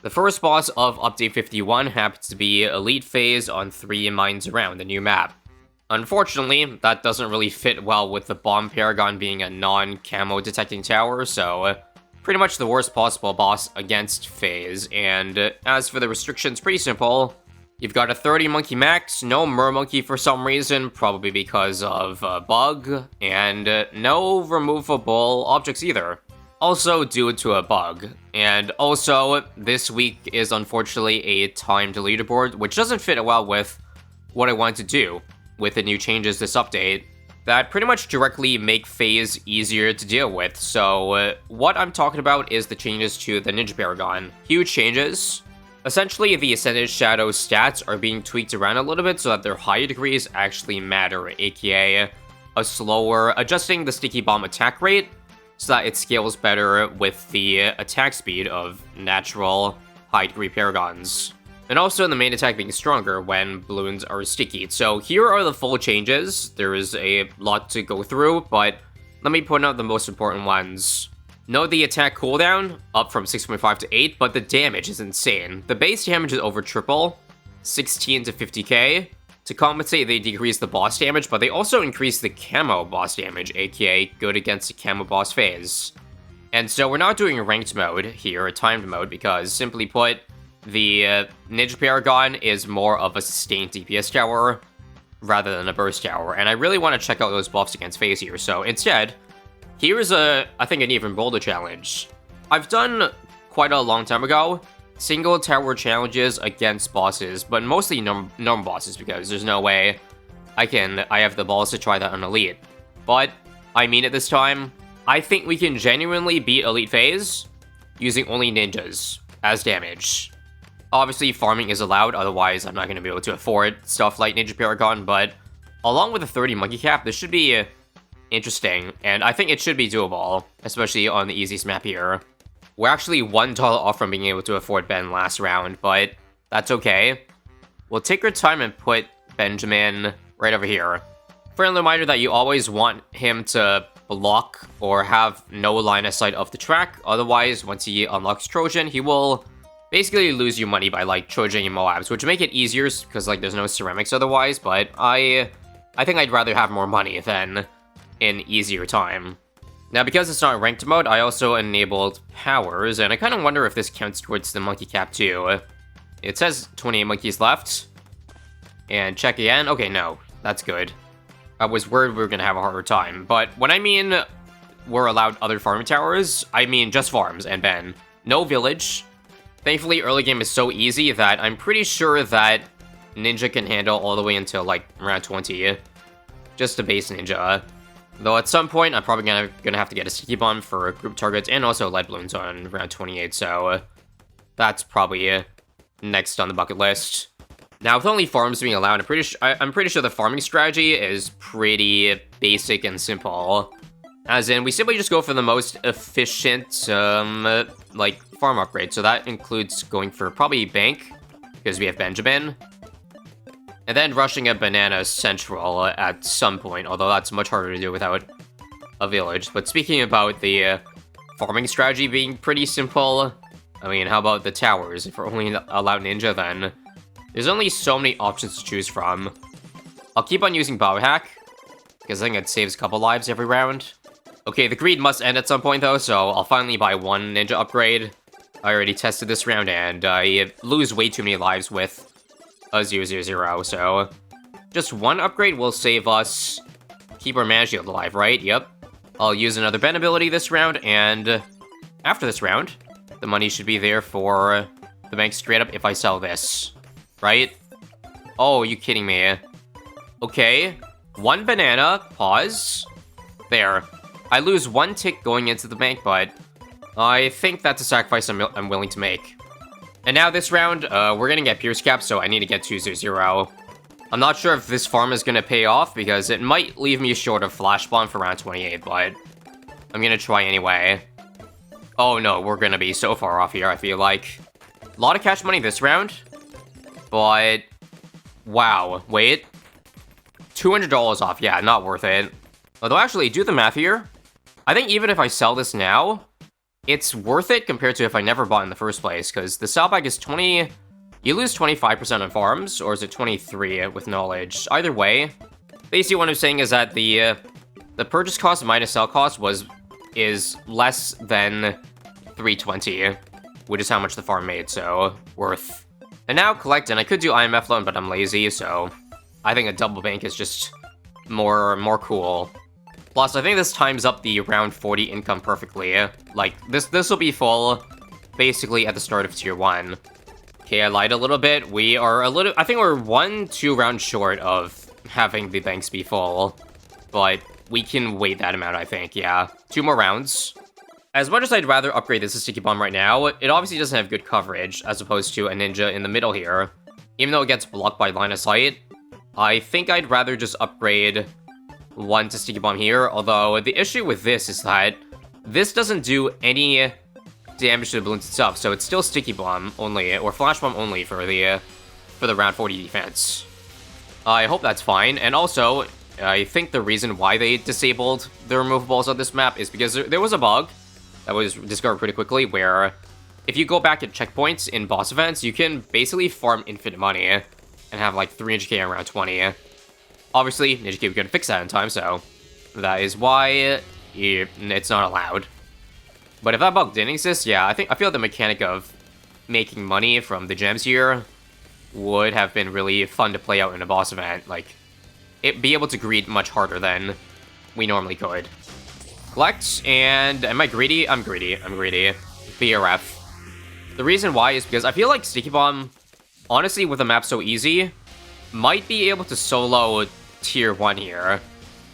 The first boss of Update 51 happens to be Elite Phayze on 3 Mines Around, the new map. Unfortunately, that doesn't really fit well with the bomb Paragon being a non-camo detecting tower, so pretty much the worst possible boss against Phayze. And as for the restrictions, pretty simple. You've got a 30 monkey max, no mermonkey for some reason, probably because of a bug, and no removable objects either. Also due to a bug. And also, this week is unfortunately a timed leaderboard, which doesn't fit well with what I want to do with the new changes this update that pretty much directly make Phayze easier to deal with. So what I'm talking about is the changes to the Ninja Paragon. Huge changes. Essentially, the Ascended Shadow stats are being tweaked around a little bit so that their higher degrees actually matter, aka adjusting the Sticky Bomb attack rate so that it scales better with the attack speed of natural high degree Paragons. And also the main attack being stronger when balloons are sticky. So here are the full changes. There is a lot to go through, but let me point out the most important ones. Note the attack cooldown, up from 6.5 to 8, but the damage is insane. The base damage is over triple, 16 to 50k. To compensate, they decrease the boss damage, but they also increase the camo boss damage, aka good against the camo boss Phayze. And so we're not doing a ranked mode here, a timed mode, because simply put, the Ninja Paragon is more of a sustained DPS tower rather than a burst tower, and I really want to check out those buffs against Phayze here, so instead, here's I think an even bolder challenge. I've done quite a long time ago single tower challenges against bosses, but mostly normal bosses because there's no way I have the balls to try that on Elite. But I mean it this time. I think we can genuinely beat Elite Phayze using only ninjas as damage. Obviously, farming is allowed, otherwise I'm not going to be able to afford stuff like Ninja Paragon, but along with the 30 monkey cap, this should be interesting, and I think it should be doable, especially on the easiest map here. We're actually $1 off from being able to afford Ben last round, but that's okay. We'll take our time and put Benjamin right over here. Friendly reminder that you always want him to block or have no line of sight of the track, otherwise once he unlocks Trojan, he will basically lose you money by like Trojan and Moabs, which would make it easier because like there's no ceramics otherwise, but I think I'd rather have more money than an easier time. Now, because it's not ranked mode, I also enabled powers, and I kind of wonder if this counts towards the monkey cap too. It says 28 monkeys left. And check again. Okay, no. That's good. I was worried we were going to have a harder time. But when I mean we're allowed other farming towers, I mean just farms and Ben. No village. Thankfully, early game is so easy that I'm pretty sure that Ninja can handle all the way until like round 20. Just a base Ninja. Though at some point, I'm probably gonna have to get a Sticky Bomb for group targets and also Lead Balloons on round 28, so that's probably next on the bucket list. Now, with only farms being allowed, I'm pretty sure the farming strategy is pretty basic and simple. As in, we simply just go for the most efficient, like, farm upgrade. So that includes going for probably Bank, because we have Benjamin. And then rushing a Banana Central at some point, although that's much harder to do without a village. But speaking about the farming strategy being pretty simple, I mean, how about the towers? If we're only allowed Ninja, then there's only so many options to choose from. I'll keep on using Biohack, because I think it saves a couple lives every round. Okay, the greed must end at some point, though, so I'll finally buy one Ninja upgrade. I already tested this round, and I lose way too many lives with a 0/0/0, so just one upgrade will save us. Keep our mana shield alive, right? Yep. I'll use another Ben ability this round, and after this round, the money should be there for the bank straight up if I sell this, right? Oh, you kidding me? Okay, one banana, pause. There. I lose one tick going into the bank, but I think that's a sacrifice I'm willing to make. And now this round, we're gonna get Pierce Cap, so I need to get 2/0/0. I'm not sure if this farm is gonna pay off, because it might leave me short of Flash Bomb for round 28, but I'm gonna try anyway. Oh no, we're gonna be so far off here, I feel like. A lot of cash money this round, but wow, wait. $200 off, yeah, not worth it. Although actually, do the math here. I think even if I sell this now, it's worth it compared to if I never bought in the first place, because the Saddlebag is 20... You lose 25% on farms, or is it 23 with knowledge? Either way, basically what I'm saying is that the purchase cost minus sell cost is less than 320, which is how much the farm made, so worth. And now collect, and I could do IMF loan, but I'm lazy, so I think a double bank is just more cool. Plus, I think this times up the round 40 income perfectly. Like, this will be full, basically, at the start of Tier 1. Okay, I lied a little bit. We are I think we're 1-2 rounds short of having the banks be full. But we can wait that amount, I think, yeah. 2 more rounds. As much as I'd rather upgrade this to Sticky Bomb right now, it obviously doesn't have good coverage, as opposed to a Ninja in the middle here. Even though it gets blocked by line of sight, I think I'd rather just upgrade 1 to Sticky Bomb here, although the issue with this is that this doesn't do any damage to the balloons itself, so it's still Sticky Bomb only, or Flash Bomb only for the round 40 defense. I hope that's fine, and also, I think the reason why they disabled the removables on this map is because there was a bug that was discovered pretty quickly, where if you go back at checkpoints in boss events, you can basically farm infinite money and have like 300k in round 20. Obviously, Ninja Cube couldn't fix that in time, so that is why it's not allowed. But if that bug didn't exist, yeah, I feel the mechanic of making money from the gems here would have been really fun to play out in a boss event. Like, be able to greed much harder than we normally could. Collect, and am I greedy? I'm greedy. BRF. The reason why is because I feel like Sticky Bomb, honestly, with a map so easy, might be able to solo Tier 1 here.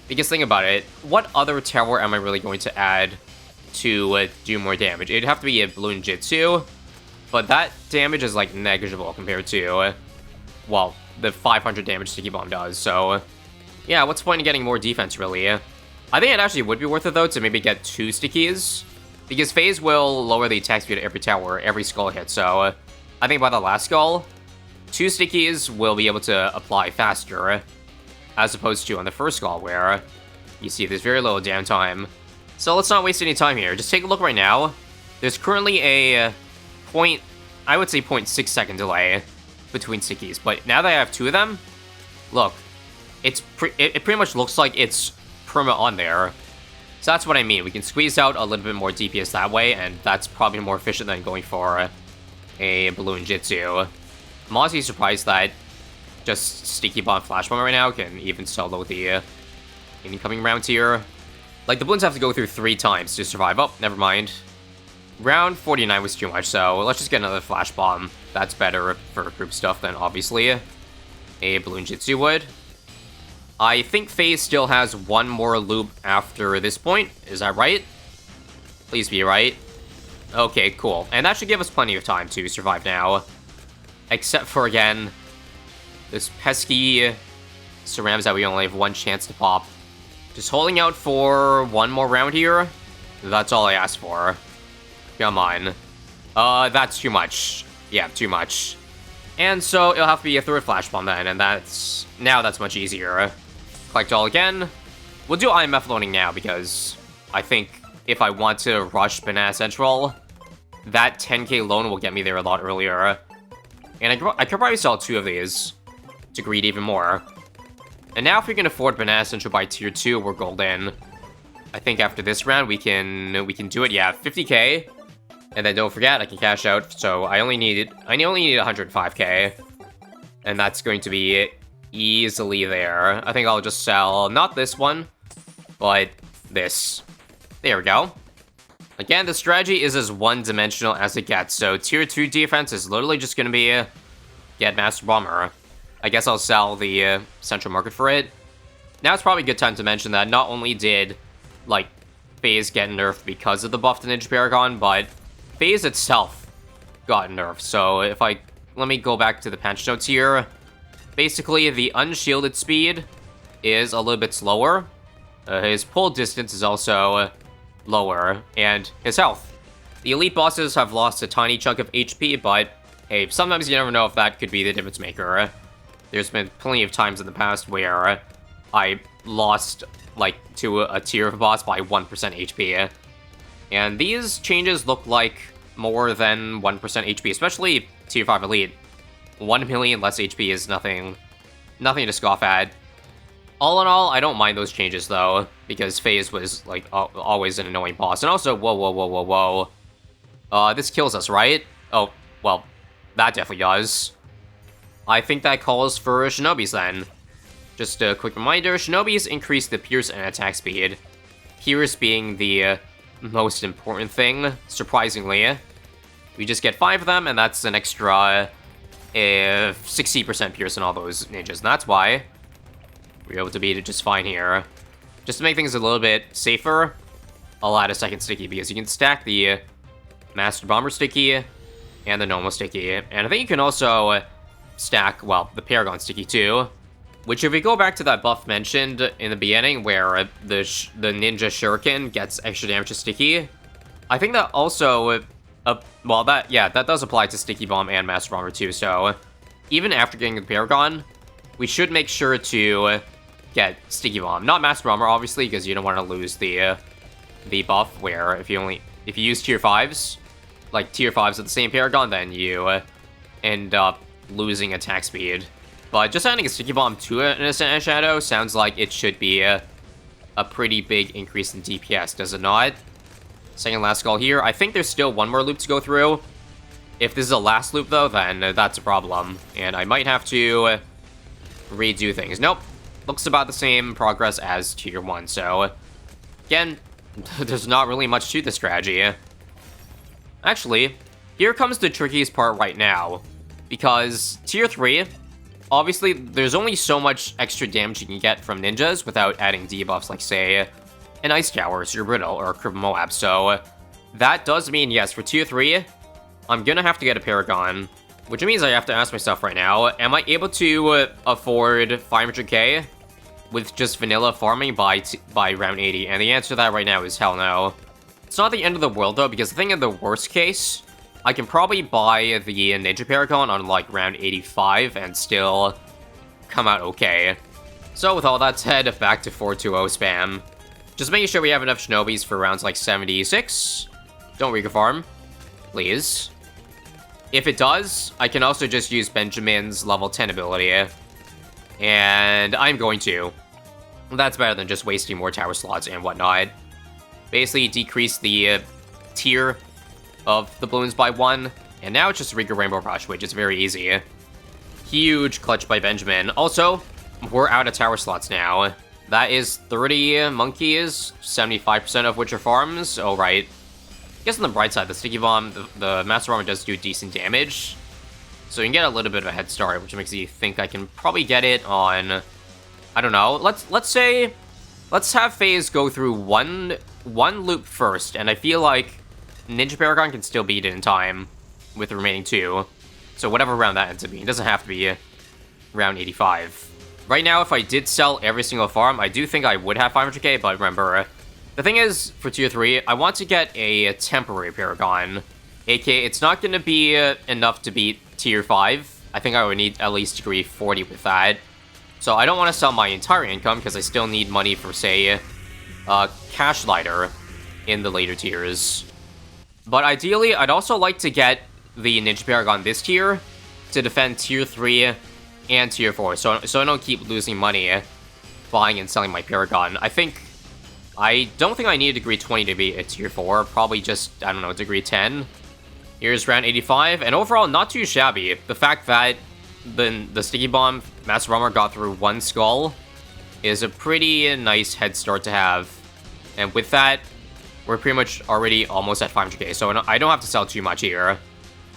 Because think about it, what other tower am I really going to add to do more damage? It'd have to be a Bloon Jitsu, but that damage is like negligible compared to, well, the 500 damage Sticky Bomb does, so yeah, what's the point in getting more defense, really? I think it actually would be worth it, though, to maybe get 2 Stickies, because Phayze will lower the attack speed of every tower, every skull hit, so I think by the last skull, 2 Stickies will be able to apply faster, as opposed to on the first skull, where you see there's very little downtime. So let's not waste any time here. Just take a look right now. There's currently a I would say 0.6 second delay between Stickies, but now that I have 2 of them, look, it pretty much looks like it's perma on there. So that's what I mean. We can squeeze out a little bit more DPS that way, and that's probably more efficient than going for a Bloon Jitsu. I'm honestly surprised that just Sticky Bomb Flash Bomb right now can even solo the incoming rounds here. Like, the Bloons have to go through 3 times to survive. Oh, never mind. Round 49 was too much, so let's just get another Flash Bomb. That's better for group stuff than, obviously, a Bloon Jitsu would. I think Phayze still has 1 more loop after this point. Is that right? Please be right. Okay, cool. And that should give us plenty of time to survive now. Except for, again, this pesky cerams that we only have 1 chance to pop. Just holding out for 1 more round here. That's all I asked for. Come on. That's too much. Yeah, too much. And so it'll have to be a 3rd Flash Bomb then, and that's much easier. Collect all again. We'll do IMF loaning now, because I think if I want to rush Banana Central, that 10k loan will get me there a lot earlier. And I could probably sell 2 of these to greed even more. And now if we can afford Banana Central by Tier 2, we're golden. I think after this round, we can do it. Yeah, 50k. And then don't forget, I can cash out, so I only need 105k. And that's going to be easily there. I think I'll just sell, not this one, but this. There we go. Again, the strategy is as one-dimensional as it gets, so Tier 2 defense is literally just gonna be get Master Bomber. I guess I'll sell the Central Market for it. Now it's probably a good time to mention that not only did, like, Phayze get nerfed because of the buff to Ninja Paragon, but Phayze itself got nerfed. So let me go back to the patch notes here. Basically, the unshielded speed is a little bit slower. His pull distance is also lower, and his health. The elite bosses have lost a tiny chunk of HP, but hey, sometimes you never know if that could be the difference maker. There's been plenty of times in the past where I lost, like, to a tier of boss by 1% HP. And these changes look like more than 1% HP, especially Tier 5 Elite. 1 million less HP is nothing to scoff at. All in all, I don't mind those changes, though, because Phayze was, like, always an annoying boss. And also, whoa. This kills us, right? Oh, well, that definitely does. I think that calls for Shinobis, then. Just a quick reminder, Shinobis increase the Pierce and attack speed. Pierce being the most important thing, surprisingly. We just get 5 of them, and that's an extra 60% Pierce in all those ninjas. And that's why we're able to beat it just fine here. Just to make things a little bit safer, I'll add a second sticky, because you can stack the Master Bomber sticky and the normal sticky. And I think you can also stack, well, the Paragon sticky too. Which, if we go back to that buff mentioned in the beginning, where the Ninja Shuriken gets extra damage to sticky, I think that also, well, that does apply to Sticky Bomb and Master Bomber too. So, even after getting the Paragon, we should make sure to get Sticky Bomb. Not Master Bomber, obviously, because you don't want to lose the buff, where if you use Tier 5s, like Tier 5s at the same Paragon, then you end up losing attack speed. But just adding a Sticky Bomb to an Ascent Shadow sounds like it should be a pretty big increase in DPS, does it not? Second last skull here. I think there's still one more loop to go through. If this is a last loop, though, then that's a problem. And I might have to redo things. Nope. Looks about the same progress as Tier 1. So, again, there's not really much to the strategy. Actually, here comes the trickiest part right now. Because Tier 3... obviously, there's only so much extra damage you can get from ninjas without adding debuffs like, say, an Ice Tower, Super Brittle, or Cripple Moab. So, that does mean, yes, for Tier 3, I'm gonna have to get a Paragon. Which means I have to ask myself right now, am I able to afford 500k with just vanilla farming by round 80? And the answer to that right now is hell no. It's not the end of the world, though, because I think in the worst case, I can probably buy the Ninja Paragon on, like, round 85 and still come out okay. So, with all that said, back to 420 spam. Just making sure we have enough Shinobis for rounds, like, 76. Don't Rika farm, please. If it does, I can also just use Benjamin's level 10 ability. And I'm going to. That's better than just wasting more tower slots and whatnot. Basically, decrease the tier of the Bloons by 1, and now it's just Rika Rainbow Rush, which is very easy. Huge clutch by Benjamin. Also, we're out of tower slots now. That is 30 monkeys, 75% of which are farms. Oh, right. I guess on the bright side, the Sticky Bomb, the Master Bomber does do decent damage. So you can get a little bit of a head start, which makes you think I can probably get it on... I don't know. Let's have Phayze go through one loop first, and I feel like Ninja Paragon can still beat it in time with the remaining 2. So whatever round that ends up being. It doesn't have to be round 85. Right now, if I did sell every single farm, I do think I would have 500k, but remember, the thing is, for Tier 3, I want to get a temporary Paragon. aka, it's not going to be enough to beat Tier 5. I think I would need at least degree 40 with that. So I don't want to sell my entire income, because I still need money for, say, Cash Lighter in the later tiers. But ideally, I'd also like to get the Ninja Paragon this tier to defend Tier 3 and Tier 4, so I don't keep losing money buying and selling my Paragon. I don't think I need a degree 20 to be a Tier 4, probably just, I don't know, degree 10. Here's round 85, and overall, not too shabby. The fact that the Sticky Bomb Master Bomber got through 1 skull is a pretty nice head start to have. And with that, we're pretty much already almost at 500k, so I don't have to sell too much here.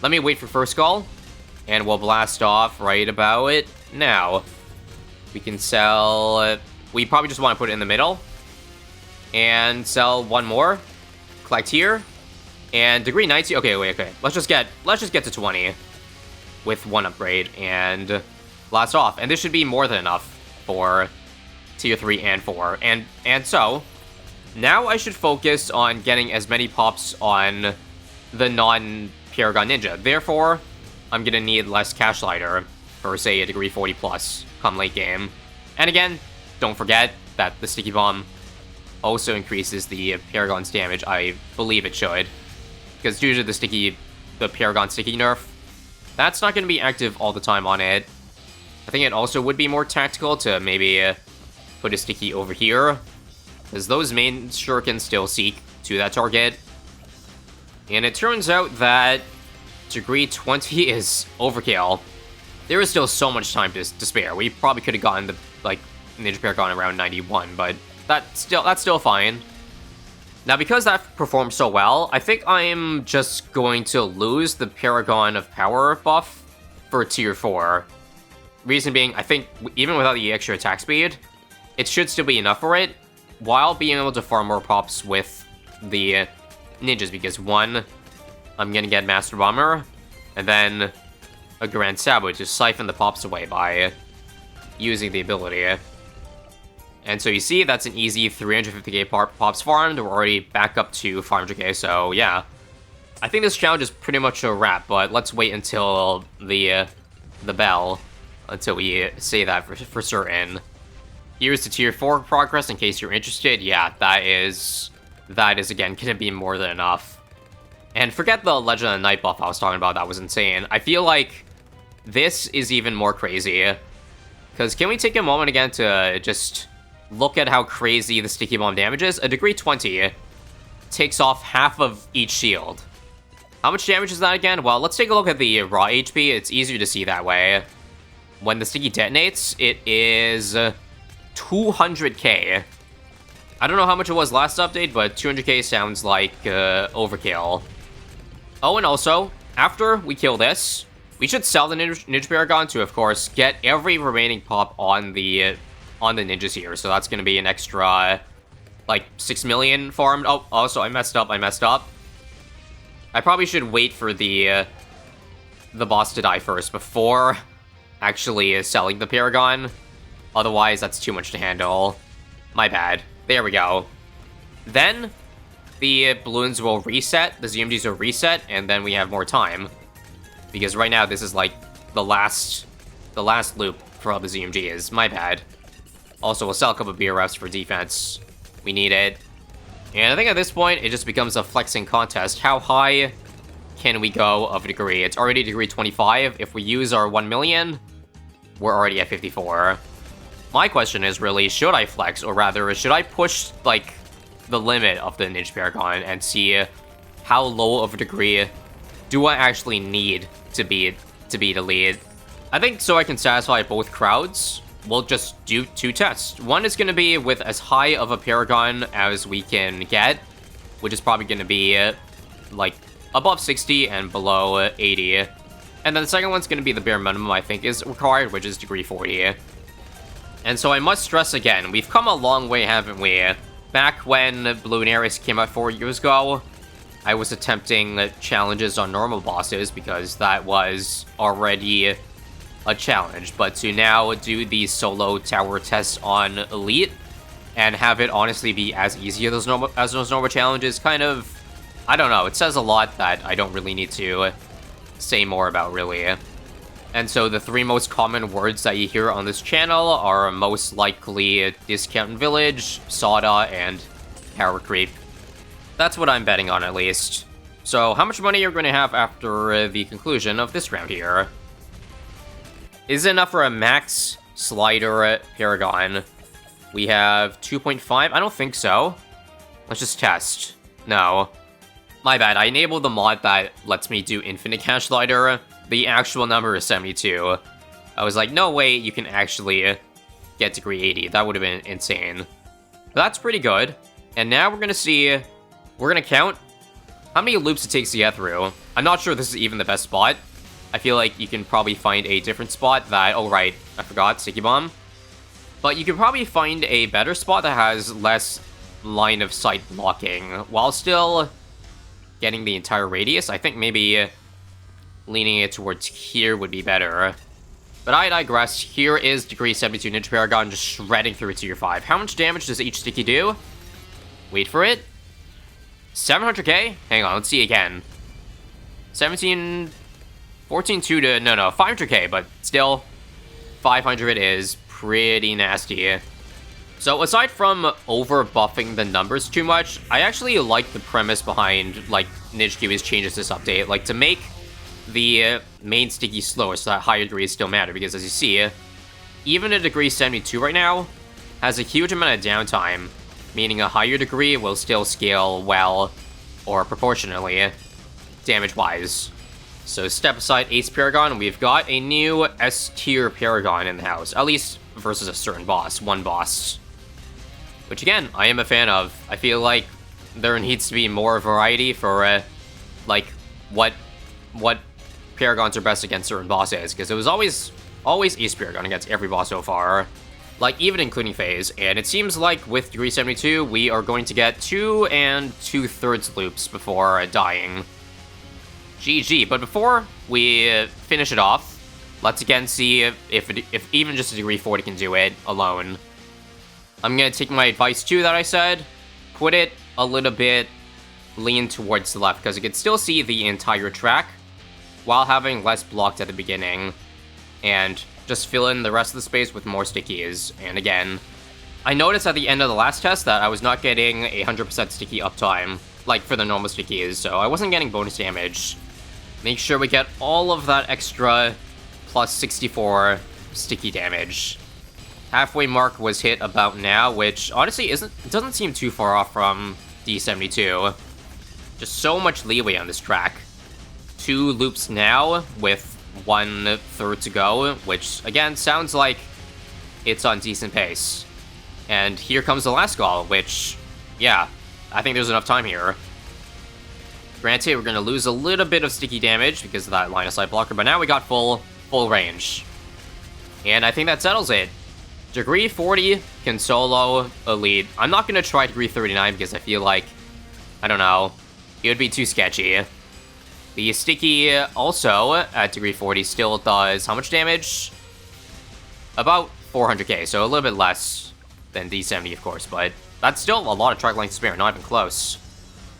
Let me wait for first skull, and we'll blast off right about it now. We can sell... we probably just want to put it in the middle. And sell 1 more. Collect here. And degree 90... okay. Let's just get to 20 with 1 upgrade, and blast off. And this should be more than enough for Tier 3 and 4. And so... now I should focus on getting as many pops on the non-Paragon Ninja. Therefore, I'm gonna need less Cash Lighter for, say, a degree 40 plus come late game. And again, don't forget that the Sticky Bomb also increases the Paragon's damage. I believe it should. Because due to the Paragon sticky nerf, that's not going to be active all the time on it. I think it also would be more tactical to maybe put a sticky over here, because those main shurikens still seek to that target. And it turns out that degree 20 is overkill. There is still so much time to spare. We probably could have gotten the Ninja Paragon around 91, but that's still fine. Now, because that performed so well, I think I'm just going to lose the Paragon of Power buff for tier 4. Reason being, I think even without the extra attack speed, it should still be enough for it, while being able to farm more pops with the ninjas, because 1, I'm gonna get Master Bomber, and then a Grand Sabu to siphon the pops away by using the ability. And so you see, that's an easy 350k pops farmed. We're already back up to 500k, so yeah. I think this challenge is pretty much a wrap, but let's wait until the bell, until we say that for certain. Here's the tier 4 progress in case you're interested. Yeah, that is again gonna be more than enough. And forget the Legend of the Night buff I was talking about, that was insane. I feel like this is even more crazy. Because can we take a moment again to just look at how crazy the Sticky Bomb damage is? A degree 20 takes off half of each shield. How much damage is that again? Well, let's take a look at the raw HP. It's easier to see that way. When the Sticky detonates, it is 200k. I don't know how much it was last update, but 200k sounds like overkill. Oh, and also, after we kill this, we should sell the Ninja Paragon to, of course, get every remaining pop on the ninjas here. So that's going to be an extra, like, 6 million farmed. Oh, also, I messed up. I probably should wait for the boss to die first before actually selling the Paragon. Otherwise, that's too much to handle. My bad. There we go. Then, the balloons will reset, the ZMGs will reset, and then we have more time. Because right now, this is like the last loop for all the ZMGs. My bad. Also, we'll sell a couple of BRFs for defense. We need it. And I think at this point, it just becomes a flexing contest. How high can we go of a degree? It's already degree 25. If we use our 1 million, we're already at 54. My question is really, should I flex, or rather, should I push, like, the limit of the Ninja Paragon and see how low of a degree do I actually need to be the lead? I think so I can satisfy both crowds, we'll just do 2 tests. One is going to be with as high of a Paragon as we can get, which is probably going to be, like, above 60 and below 80. And then the second one's going to be the bare minimum I think is required, which is degree 40. And so I must stress again, we've come a long way, haven't we? Back when Bloon Ares came out 4 years ago, I was attempting challenges on normal bosses because that was already a challenge. But to now do the solo tower tests on Elite and have it honestly be as easy as those normal challenges, kind of, I don't know, it says a lot that I don't really need to say more about, really. And so the 3 most common words that you hear on this channel are most likely Discount Village, Soda, and Power Creep. That's what I'm betting on, at least. So how much money are we going to have after the conclusion of this round here? Is it enough for a max slider Paragon? We have 2.5? I don't think so. Let's just test. No. My bad, I enabled the mod that lets me do infinite cash slider. The actual number is 72. I was like, no way you can actually get degree 80. That would have been insane. But that's pretty good. And now we're gonna see, we're gonna count how many loops it takes to get through. I'm not sure this is even the best spot. I feel like you can probably find a different spot that, oh right, I forgot, Sticky Bomb. But you can probably find a better spot that has less line of sight blocking, while still getting the entire radius. I think maybe leaning it towards here would be better. But I digress. Here is degree 72 Ninja Paragon just shredding through tier 5. How much damage does each sticky do? Wait for it. 700k? Hang on, let's see again. 14.2 to, no, 500k, but still, 500 is pretty nasty. So aside from over buffing the numbers too much, I actually like the premise behind like Ninja Kiwi's changes this update, like to make the main sticky slower so that higher degrees still matter, because as you see, even a degree 72 right now has a huge amount of downtime, meaning a higher degree will still scale well or proportionally damage-wise. So step aside Ace Paragon, we've got a new S-tier Paragon in the house, at least versus a certain boss, one boss. Which again, I am a fan of. I feel like there needs to be more variety for, like, what Paragons are best against certain bosses, because it was always Ace Paragon against every boss so far, like, even including Phayze, and it seems like with Degree 72, we are going to get 2 2/3 loops before dying. GG, but before we finish it off, let's again see if even just a Degree 40 can do it alone. I'm gonna take my advice too that I said, put it a little bit lean towards the left, because you can still see the entire track while having less blocked at the beginning, and just fill in the rest of the space with more stickies. And again, I noticed at the end of the last test that I was not getting 100% sticky uptime, like for the normal stickies, so I wasn't getting bonus damage. Make sure we get all of that extra plus 64 sticky damage. Halfway mark was hit about now, which honestly doesn't seem too far off from D72. Just so much leeway on this track. 2 loops now with 1/3 to go, which again sounds like it's on decent pace. And here comes the last call, which, yeah, I think there's enough time here. Granted, we're gonna lose a little bit of sticky damage because of that line of sight blocker, but now we got full range. And I think that settles it. Degree 40 can solo Elite. I'm not gonna try Degree 39 because I feel like, I don't know, it would be too sketchy. The sticky also at Degree 40 still does how much damage? About 400k, so a little bit less than D70, of course, but that's still a lot of track length to spare, not even close.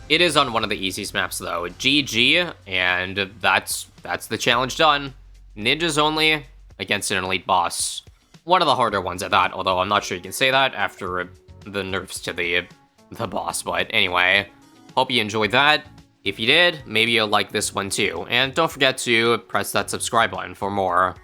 It is on one of the easiest maps though. GG, and that's the challenge done. Ninjas only against an elite boss. One of the harder ones at that, although I'm not sure you can say that after the nerfs to the boss, but anyway, hope you enjoyed that. If you did, maybe you'll like this one too, and don't forget to press that subscribe button for more.